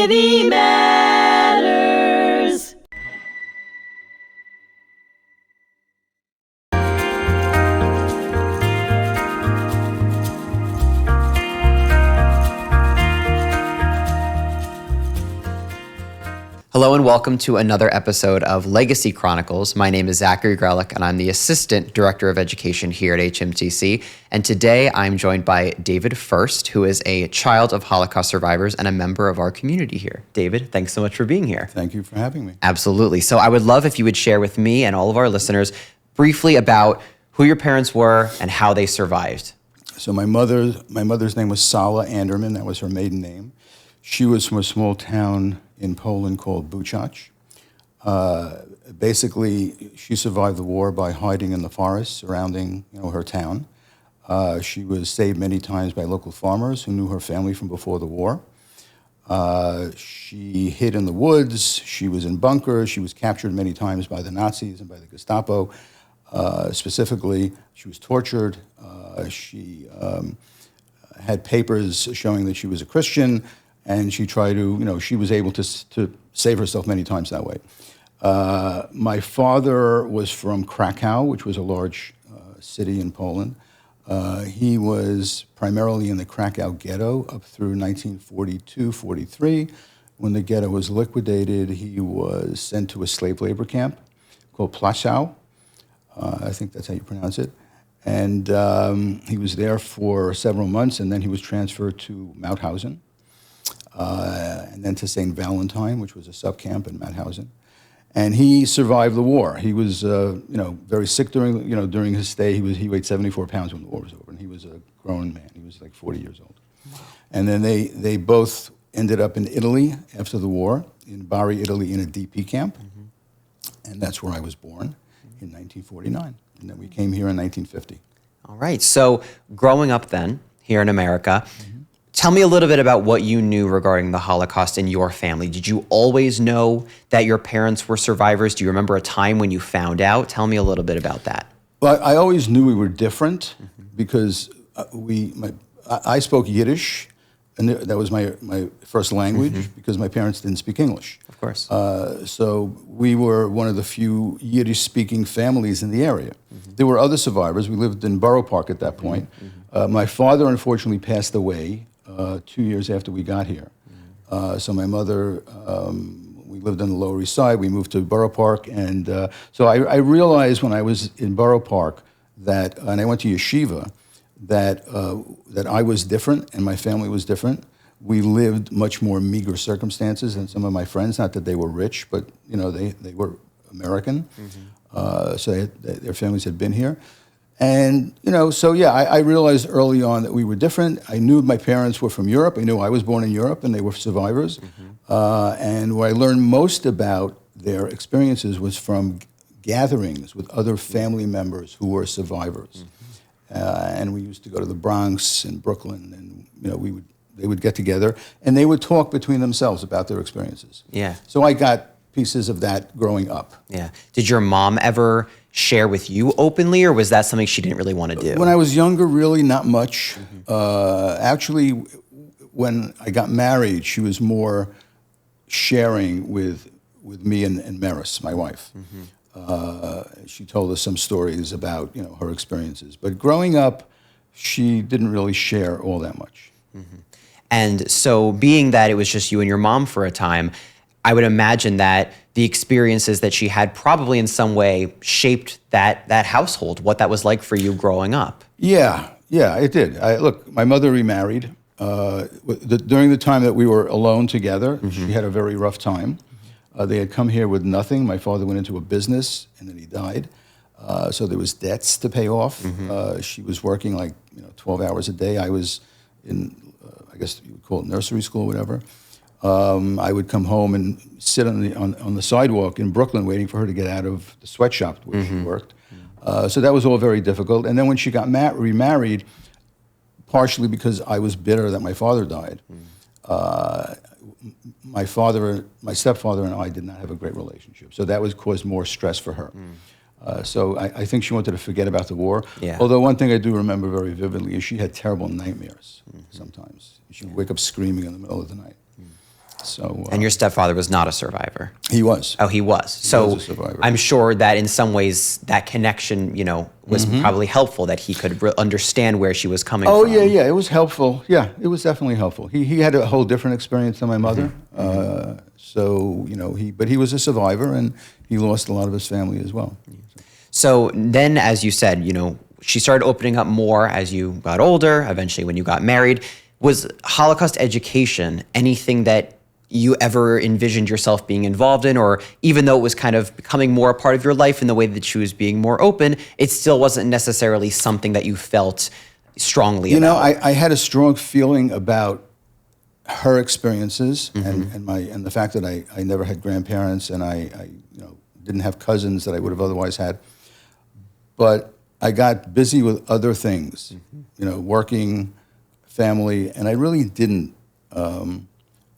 Society Matters. Hello and welcome to another episode of Legacy Chronicles. My name is Zachary Graulich and I'm the Assistant Director of Education here at HMTC. And today I'm joined by David First, who is a child of Holocaust survivors and a member of our community here. David, thanks so much for being here. Thank you for having me. Absolutely. So I would love if you would share with me and all of our listeners briefly about who your parents were and how they survived. So my mother's name was Sala Anderman. That was her maiden name. She was from a small town in Poland called Buchach. Basically, she survived the war by hiding in the forest surrounding her town. She was saved many times by local farmers who knew her family from before the war. She hid in the woods. She was in bunkers. She was captured many times by the Nazis and by the Gestapo. Specifically, she was tortured. She had papers showing that she was a Christian. And she tried to, she was able to save herself many times that way. My father was from Krakow, which was a large city in Poland. He was primarily in the Krakow ghetto up through 1942-43. When the ghetto was liquidated, he was sent to a slave labor camp called Plaszow. I think that's how you pronounce it. And he was there for several months, and then he was transferred to Mauthausen. And then to St. Valentine, which was a subcamp in Mauthausen. And he survived the war. He was, very sick during his stay. He weighed 74 pounds when the war was over, and he was a grown man. He was like 40 years old. Wow. And then they both ended up in Italy after the war, in Bari, Italy, in a DP camp. Mm-hmm. And that's where I was born in 1949. And then we came here in 1950. All right. So growing up then here in America, tell me a little bit about what you knew regarding the Holocaust in your family. Did you always know that your parents were survivors? Do you remember a time when you found out? Tell me a little bit about that. Well, I always knew we were different because I spoke Yiddish, and that was my first language because my parents didn't speak English. Of course. So we were one of the few Yiddish-speaking families in the area. There were other survivors. We lived in Borough Park at that point. My father, unfortunately, passed away 2 years after we got here. So my mother, we lived on the Lower East Side. We moved to Borough Park. And so I realized when I was in Borough Park and I went to yeshiva, that I was different and my family was different. We lived much more meager circumstances than some of my friends. Not that they were rich, but they were American. So their families had been here. And, I realized early on that we were different. I knew my parents were from Europe. I knew I was born in Europe and they were survivors. And what I learned most about their experiences was from gatherings with other family members who were survivors. And we used to go to the Bronx and Brooklyn, and, they would get together and they would talk between themselves about their experiences. Yeah. So I got pieces of that growing up. Yeah. Did your mom ever share with you openly, or was that something she didn't really want to do? When I was younger, really not much. Actually, when I got married, she was more sharing with me and Maris, my wife. She told us some stories about her experiences. But growing up, she didn't really share all that much. And so being that it was just you and your mom for a time, I would imagine that the experiences that she had probably in some way shaped that household, what that was like for you growing up. Yeah, it did. Look, my mother remarried. During the time that we were alone together, she had a very rough time. They had come here with nothing. My father went into a business, and then he died. So there was debts to pay off. She was working 12 hours a day. I was in, I guess you would call it nursery school or whatever. I would come home and sit on the sidewalk in Brooklyn waiting for her to get out of the sweatshop where she worked. So that was all very difficult. And then when she got remarried, partially because I was bitter that my father died, my stepfather and I did not have a great relationship. So that caused more stress for her. So I think she wanted to forget about the war. Yeah. Although one thing I do remember very vividly is she had terrible nightmares sometimes. She would wake up screaming in the middle of the night. So, And your stepfather was not a survivor. he was. Oh, he was. So was a survivor. I'm sure that in some ways that connection, was probably helpful, that he could understand where she was coming Oh, from. yeah, it was helpful. Yeah, it was definitely helpful. He had a whole different experience than my mother. So, but he was a survivor, and he lost a lot of his family as well. So then, as you said, she started opening up more as you got older, eventually when you got married. Was Holocaust education anything that you ever envisioned yourself being involved in, or even though it was kind of becoming more a part of your life in the way that she was being more open, it still wasn't necessarily something that you felt strongly about? I had a strong feeling about her experiences and the fact that I never had grandparents, and I didn't have cousins that I would have otherwise had. But I got busy with other things, working, family, and I really didn't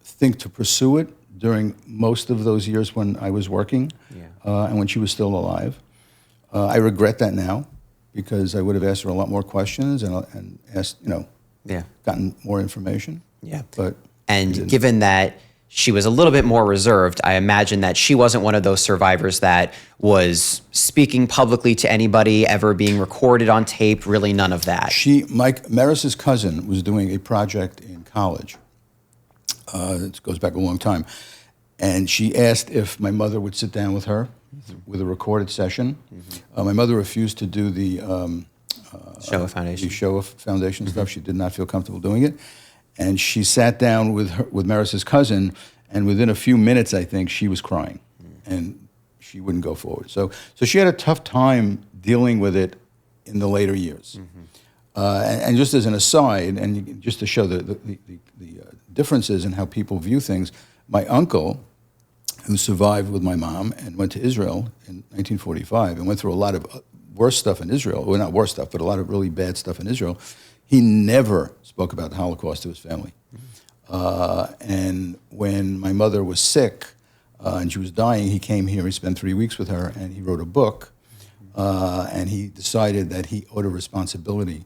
think to pursue it during most of those years when I was working and when she was still alive. I regret that now, because I would have asked her a lot more questions and asked, gotten more information. Yeah. But and given that she was a little bit more reserved, I imagine that she wasn't one of those survivors that was speaking publicly to anybody, ever being recorded on tape, really none of that. Maris's cousin was doing a project in college. It goes back a long time. And she asked if my mother would sit down with her with a recorded session. My mother refused to do the Shoah Foundation. The Shoah Foundation stuff. She did not feel comfortable doing it. And she sat down with Maris's cousin, and within a few minutes, I think, she was crying, and she wouldn't go forward. So she had a tough time dealing with it in the later years. And just as an aside, and just to show the differences in how people view things, my uncle, who survived with my mom and went to Israel in 1945 and went through a lot of worse stuff in Israel, well, not worse stuff, but a lot of really bad stuff in Israel, he never spoke about the Holocaust to his family. And when my mother was sick and she was dying, he came here, he spent 3 weeks with her, and he wrote a book, and he decided that he owed a responsibility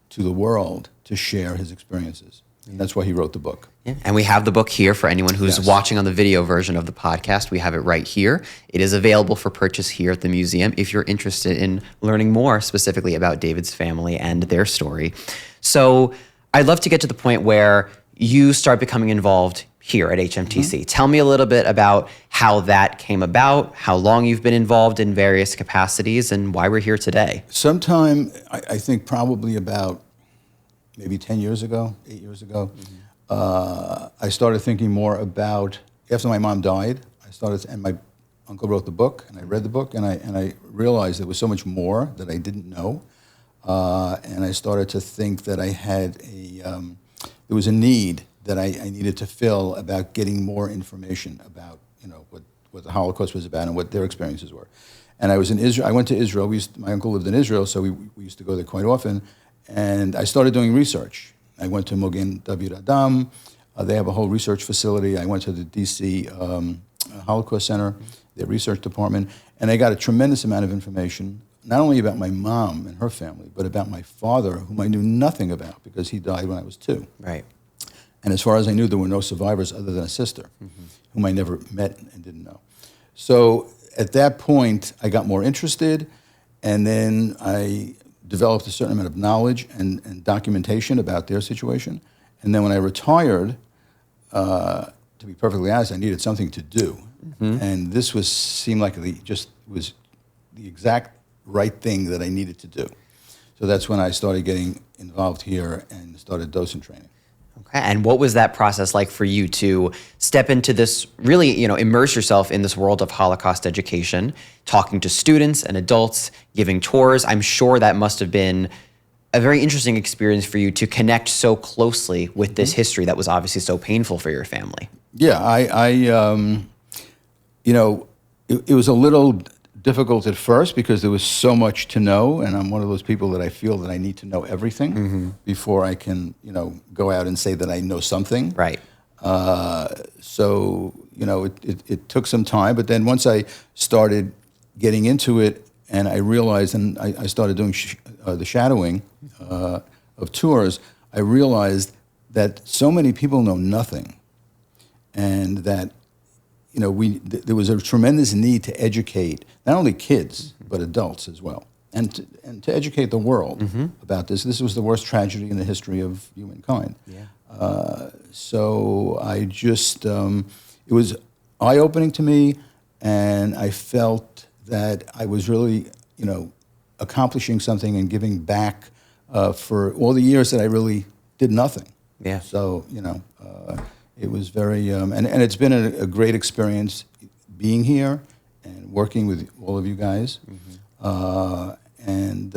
to the world to share his experiences. And that's why he wrote the book. Yeah. And we have the book here for anyone who's watching on the video version of the podcast. We have it right here. It is available for purchase here at the museum if you're interested in learning more specifically about David's family and their story. So I'd love to get to the point where you start becoming involved here at HMTC. Tell me a little bit about how that came about, how long you've been involved in various capacities, and why we're here today. Sometime, I think probably about maybe 10 years ago, 8 years ago, I started thinking more about, after my mom died, and my uncle wrote the book, and I read the book, and I realized there was so much more that I didn't know, and I started to think that there was a need that I needed to fill about getting more information about, what the Holocaust was about and what their experiences were. And I was in Israel. I went to Israel. My uncle lived in Israel, so we used to go there quite often. And I started doing research. I went to Mogen David Adom. They have a whole research facility. I went to the D.C. Holocaust Center, their research department, and I got a tremendous amount of information, not only about my mom and her family, but about my father, whom I knew nothing about because he died when I was 2. Right. And as far as I knew, there were no survivors other than a sister, whom I never met and didn't know. So at that point, I got more interested, and then I developed a certain amount of knowledge and documentation about their situation. And then when I retired, to be perfectly honest, I needed something to do. And this seemed like was the exact right thing that I needed to do. So that's when I started getting involved here and started docent training. Okay. And what was that process like for you to step into this, really, immerse yourself in this world of Holocaust education, talking to students and adults, giving tours? I'm sure that must have been a very interesting experience for you to connect so closely with this history that was obviously so painful for your family. Yeah, it was a little difficult at first because there was so much to know, and I'm one of those people that I feel that I need to know everything before I can, go out and say that I know something. Right. So, it took some time, but then once I started getting into it and I realized, and I started doing the shadowing of tours, I realized that so many people know nothing. and that there was a tremendous need to educate not only kids but adults as well, and to educate the world about this. This was the worst tragedy in the history of humankind. Yeah. So I just it was eye-opening to me, and I felt that I was really accomplishing something and giving back for all the years that I really did nothing. Yeah. So it was very and it's been a great experience being here and working with all of you guys, and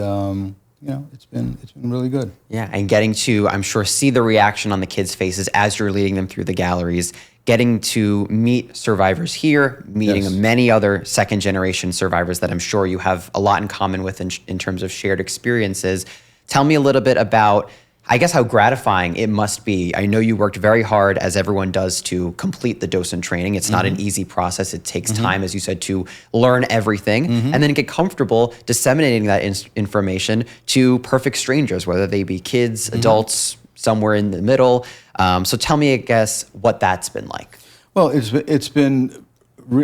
it's been really good. Yeah, and getting to, I'm sure, see the reaction on the kids' faces as you're leading them through the galleries, getting to meet survivors here, meeting Yes. many other second-generation survivors that I'm sure you have a lot in common with in terms of shared experiences. Tell me a little bit about, I guess, how gratifying it must be. I know you worked very hard, as everyone does, to complete the docent training. It's not an easy process. It takes time, as you said, to learn everything and then get comfortable disseminating that information to perfect strangers, whether they be kids, adults, somewhere in the middle. So tell me, I guess, what that's been like. Well, it's been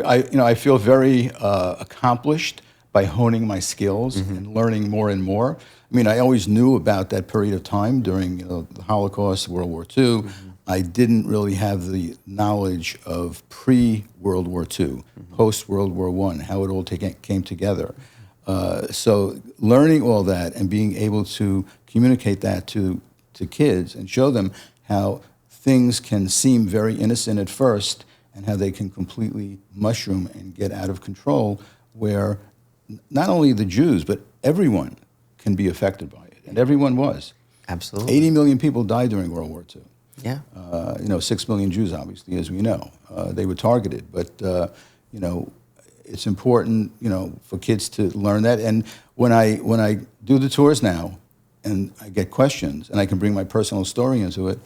I feel very accomplished by honing my skills and learning more and more. I mean, I always knew about that period of time during the Holocaust, World War II. I didn't really have the knowledge of pre-World War II, post-World War I, how it all came together. So learning all that and being able to communicate that to kids and show them how things can seem very innocent at first and how they can completely mushroom and get out of control, where not only the Jews, but everyone can be affected by it. And everyone was. Absolutely. 80 million people died during World War II. Yeah. 6 million Jews, obviously, as we know. They were targeted. But, it's important, for kids to learn that. And when I do the tours now and I get questions and I can bring my personal story into it,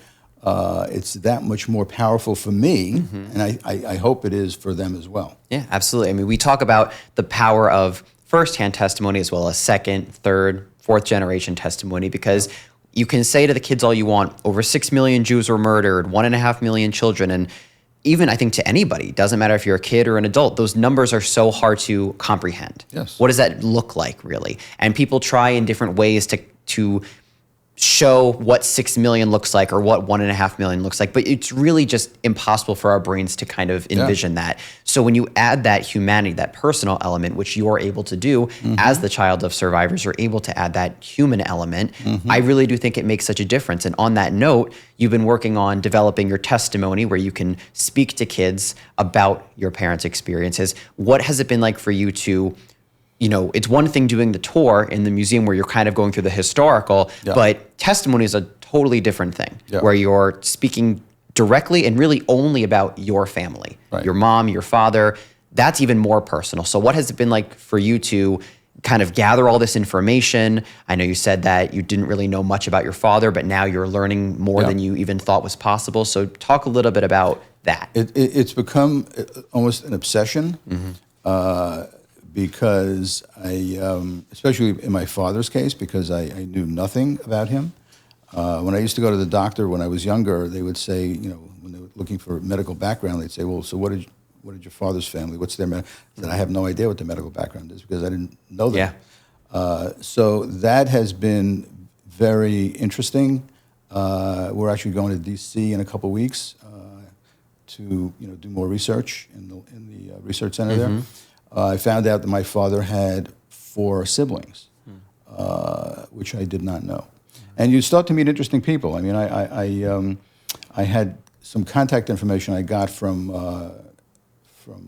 it's that much more powerful for me, and I hope it is for them as well. Yeah, absolutely. I mean, we talk about the power of firsthand testimony as well as second, third, fourth generation testimony, because you can say to the kids all you want, over 6 million Jews were murdered, 1.5 million children, and even I think to anybody, doesn't matter if you're a kid or an adult, those numbers are so hard to comprehend. Yes. What does that look like, really? And people try in different ways to show what 6 million looks like or what 1.5 million looks like, but it's really just impossible for our brains to kind of envision that. So when you add that humanity, that personal element, which you're able to do as the child of survivors, you're able to add that human element. I really do think it makes such a difference. And on that note, you've been working on developing your testimony where you can speak to kids about your parents' experiences. What has it been like for you to, it's one thing doing the tour in the museum where you're kind of going through the historical, but testimony is a totally different thing where you're speaking directly and really only about your family, your mom, your father. That's even more personal. So what has it been like for you to kind of gather all this information? I know you said that you didn't really know much about your father, but now you're learning more than you even thought was possible. So talk a little bit about that. It's become almost an obsession. Because especially in my father's case, because I knew nothing about him. When I used to go to the doctor when I was younger, they would say, when they were looking for medical background, they'd say, well, so what did your father's family, what's their medical? I said, I have no idea what their medical background is because I didn't know them. So that has been very interesting. We're actually going to D.C. in a couple weeks to do more research in the research center there. I found out that my father had 4 siblings, which I did not know. And you start to meet interesting people. I mean, I had some contact information I got from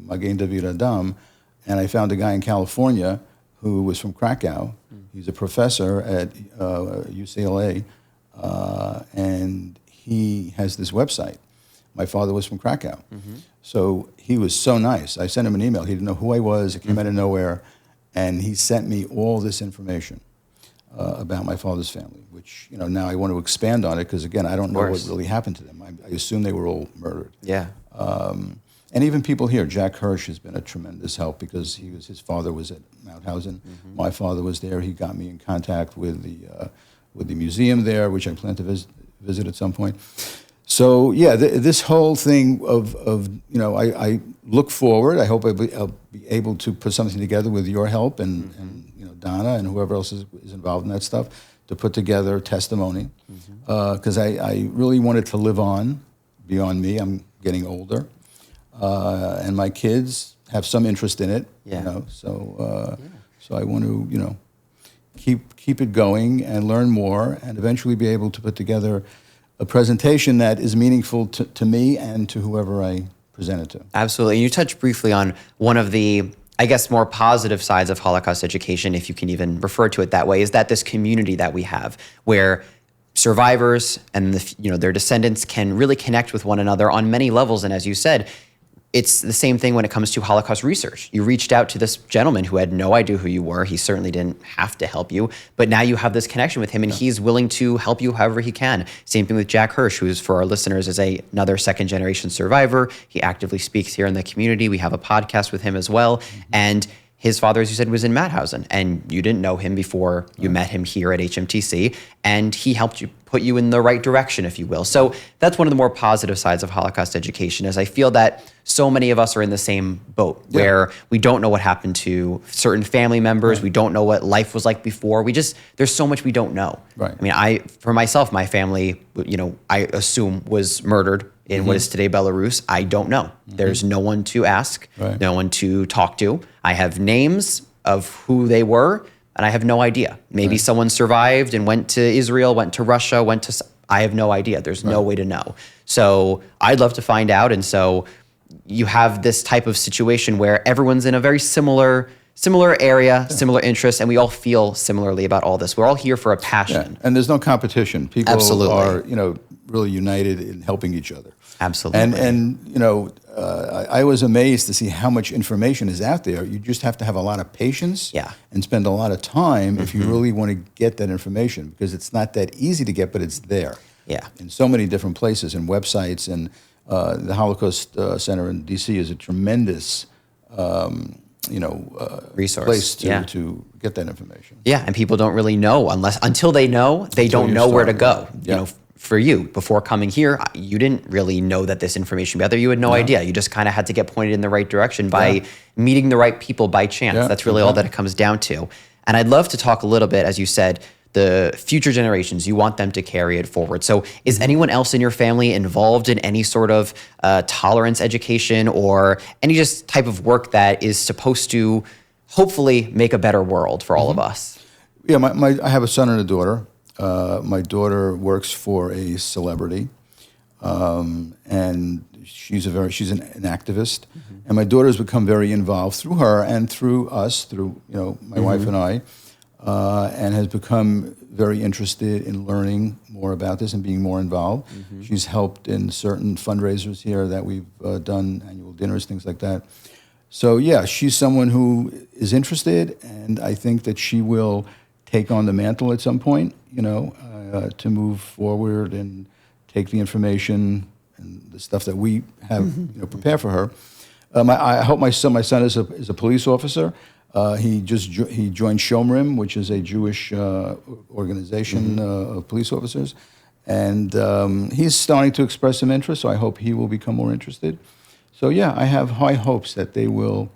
Magen David Adam, and I found a guy in California who was from Krakow. He's a professor at UCLA, and he has this website. My father was from Krakow. So he was so nice. I sent him an email. He didn't know who I was. It came out of nowhere. And he sent me all this information about my father's family, which, now I want to expand on it because, again, I don't know what really happened to them. I assume they were all murdered. Yeah. And even people here, Jack Hirsch has been a tremendous help because his father was at Mauthausen. My father was there. He got me in contact with the museum there, which I plan to visit at some point. So yeah, this whole thing of I look forward. I hope I'll be able to put something together with your help and Donna and whoever else is involved in that stuff to put together testimony, because I really want it to live on beyond me. I'm getting older, and my kids have some interest in it. So I want to keep it going and learn more, and eventually be able to put together a presentation that is meaningful to me and to whoever I present it to. Absolutely. And you touched briefly on one of the, I guess, more positive sides of Holocaust education, if you can even refer to it that way, is that this community that we have where survivors and their descendants can really connect with one another on many levels. And as you said, it's the same thing when it comes to Holocaust research. You reached out to this gentleman who had no idea who you were. He certainly didn't have to help you, but now you have this connection with him, and he's willing to help you however he can. Same thing with Jack Hirsch, who is, for our listeners, is another second-generation survivor. He actively speaks here in the community. We have a podcast with him as well. And his father, as you said, was in Mauthausen, and you didn't know him before you met him here at HMTC, and he helped you put you in the right direction, if you will. So that's one of the more positive sides of Holocaust education, is I feel that so many of us are in the same boat where we don't know what happened to certain family members. We don't know what life was like before. There's so much we don't know. Right. I mean, for myself, my family, I assume was murdered in what is today Belarus. I don't know. There's no one to ask, no one to talk to. I have names of who they were, and I have no idea. Maybe someone survived and went to Israel, went to Russia, I have no idea. There's no way to know. So I'd love to find out. And so you have this type of situation where everyone's in a very similar area, similar interests, and we all feel similarly about all this. We're all here for a passion. Yeah. And there's no competition. People Absolutely. are, really united in helping each other. Absolutely. And I was amazed to see how much information is out there. You just have to have a lot of patience and spend a lot of time if you really want to get that information, because it's not that easy to get, but it's there. Yeah. In so many different places and websites, and the Holocaust Center in D.C. is a tremendous resource place to get that information. Yeah, and people don't really know until they know, they don't know where to go. For you, before coming here, you didn't really know that this information would be out there. You had no idea. You just kind of had to get pointed in the right direction by meeting the right people by chance. That's really all that it comes down to. And I'd love to talk a little bit, as you said, the future generations, you want them to carry it forward. So is anyone else in your family involved in any sort of tolerance education or any just type of work that is supposed to hopefully make a better world for all of us? Yeah, I have a son and a daughter. My daughter works for a celebrity, and she's an activist. And my daughter's become very involved through her and through us, through my wife and I, and has become very interested in learning more about this and being more involved. She's helped in certain fundraisers here that we've done, annual dinners, things like that. So yeah, she's someone who is interested, and I think that she will take on the mantle at some point, to move forward and take the information and the stuff that we have, prepare for her. I hope my son is a police officer. He joined Shomrim, which is a Jewish organization of police officers, and he's starting to express some interest. So I hope he will become more interested. So yeah, I have high hopes that they will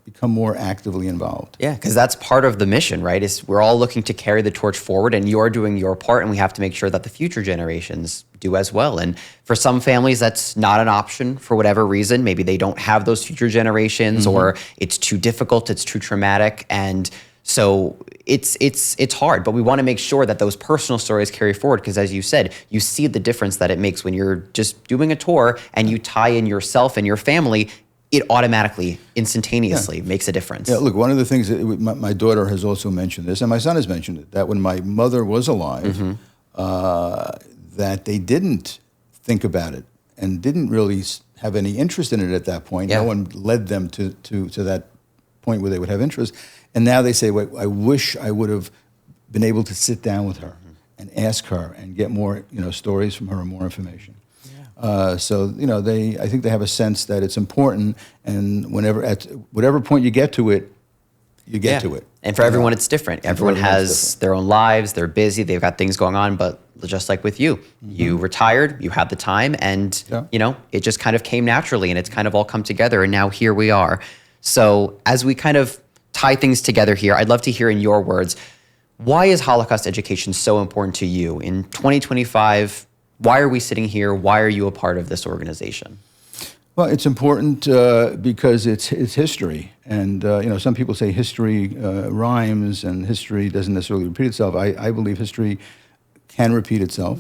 become more actively involved. Yeah, because that's part of the mission, right? Is we're all looking to carry the torch forward, and you're doing your part, and we have to make sure that the future generations do as well. And for some families, that's not an option for whatever reason. Maybe they don't have those future generations, or it's too difficult, it's too traumatic, and so it's hard. But we want to make sure that those personal stories carry forward, because as you said, you see the difference that it makes when you're just doing a tour and you tie in yourself and your family. It automatically, instantaneously makes a difference. Yeah, look, one of the things that my daughter has also mentioned this, and my son has mentioned it, that when my mother was alive, that they didn't think about it and didn't really have any interest in it at that point. No one led them to that point where they would have interest. And now they say, wait, I wish I would have been able to sit down with her and ask her and get more stories from her and more information. So I think they have a sense that it's important, and at whatever point you get to it, you get to it. And for everyone, it's different. Everyone has their own lives. They're busy. They've got things going on. But just like with you. You retired, you had the time, and it just kind of came naturally, and it's kind of all come together, and now here we are. So as we kind of tie things together here, I'd love to hear in your words, why is Holocaust education so important to you? In 2025, why are we sitting here? Why are you a part of this organization? Well, it's important because it's history. And, some people say history rhymes and history doesn't necessarily repeat itself. I believe history can repeat itself.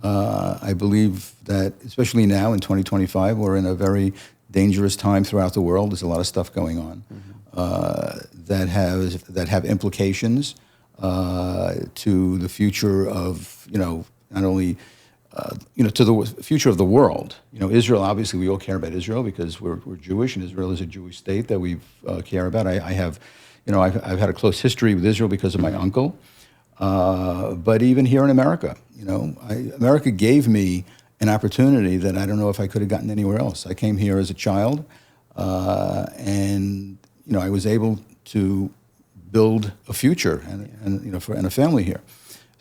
I believe that, especially now in 2025, we're in a very dangerous time throughout the world. There's a lot of stuff going on that have implications to the future of, not only to the future of the world. Israel, obviously, we all care about Israel because we're Jewish, and Israel is a Jewish state that we care about. I've had a close history with Israel because of my uncle. But even here in America, America gave me an opportunity that I don't know if I could have gotten anywhere else. I came here as a child, and I was able to build a future and a family here.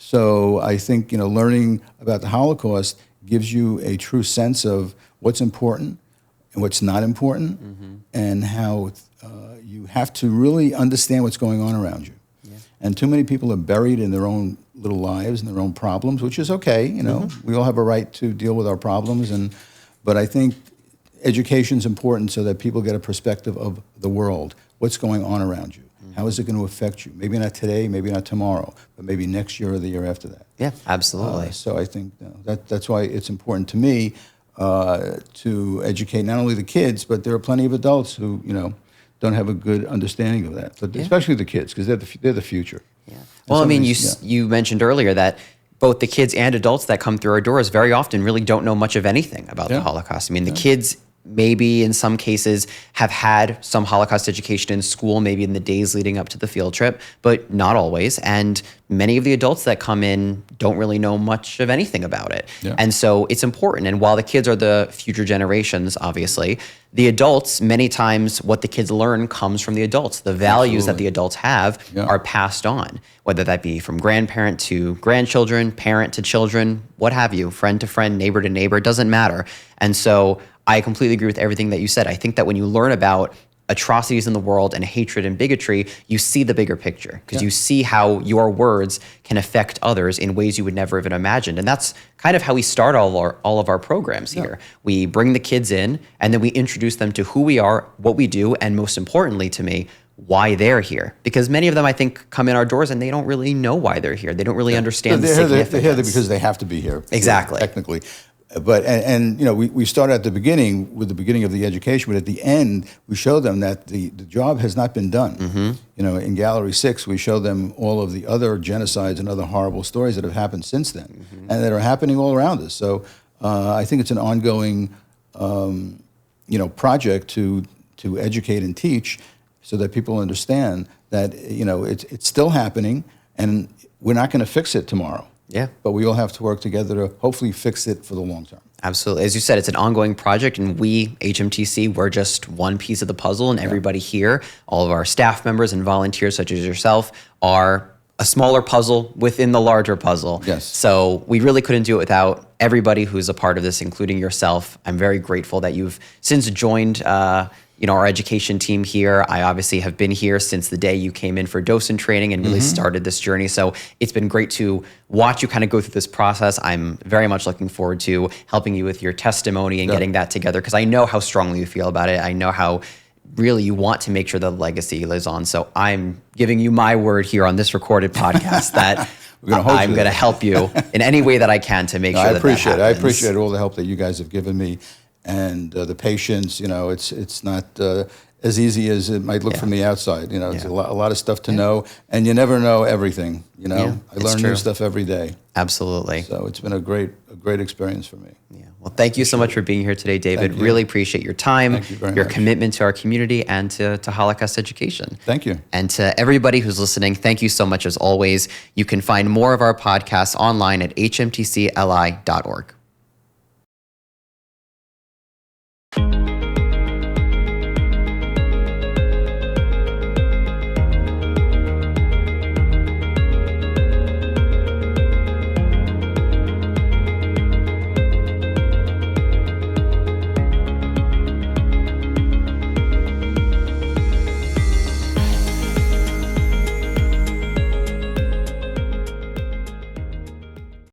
So I think learning about the Holocaust gives you a true sense of what's important and what's not important, and how you have to really understand what's going on around you. Yeah. And too many people are buried in their own little lives and their own problems, which is okay. We all have a right to deal with our problems, but I think education's important so that people get a perspective of the world, what's going on around you. How is it going to affect you? Maybe not today, maybe not tomorrow, but maybe next year or the year after that. Yeah, absolutely. So I think that's why it's important to me to educate not only the kids, but there are plenty of adults who don't have a good understanding of that. But especially the kids, because they're the future. Yeah. Well, you mentioned earlier that both the kids and adults that come through our doors very often really don't know much of anything about the Holocaust. The kids maybe in some cases have had some Holocaust education in school, maybe in the days leading up to the field trip, but not always. And many of the adults that come in don't really know much of anything about it. Yeah. And so it's important. And while the kids are the future generations, obviously, the adults, many times what the kids learn comes from the adults. The values that the adults have are passed on, whether that be from grandparent to grandchildren, parent to children, what have you, friend to friend, neighbor to neighbor, it doesn't matter. And so I completely agree with everything that you said. I think that when you learn about atrocities in the world and hatred and bigotry, you see the bigger picture because you see how your words can affect others in ways you would never even imagined. And that's kind of how we start all of our programs here. We bring the kids in, and then we introduce them to who we are, what we do, and most importantly to me, why they're here. Because many of them, I think, come in our doors and they don't really know why they're here. They don't really understand the significance. They're here because they have to be here. Exactly. Technically. But we start at the beginning with the beginning of the education, but at the end we show them that the job has not been done. In Gallery 6 we show them all of the other genocides and other horrible stories that have happened since then, and that are happening all around us. So I think it's an ongoing project to educate and teach so that people understand that it's still happening, and we're not going to fix it tomorrow. Yeah. But we all have to work together to hopefully fix it for the long term. Absolutely. As you said, it's an ongoing project, and we, HMTC, we're just one piece of the puzzle, and everybody here, all of our staff members and volunteers such as yourself, are a smaller puzzle within the larger puzzle. Yes. So we really couldn't do it without everybody who's a part of this, including yourself. I'm very grateful that you've since joined our education team here. I obviously have been here since the day you came in for docent training and really started this journey. So it's been great to watch you kind of go through this process. I'm very much looking forward to helping you with your testimony and getting that together, because I know how strongly you feel about it. I know how really you want to make sure the legacy lives on. So I'm giving you my word here on this recorded podcast that I'm going to help you in any way that I can to make sure that happens. I appreciate all the help that you guys have given me. And the patience, it's not as easy as it might look from the outside. It's a lot of stuff to know, and you never know everything. I learn new stuff every day. Absolutely. So it's been a great experience for me. Yeah. Well, thank you so much for being here today, David. Really appreciate your time, your commitment to our community, and to Holocaust education. Thank you. And to everybody who's listening, thank you so much as always. You can find more of our podcasts online at hmtcli.org.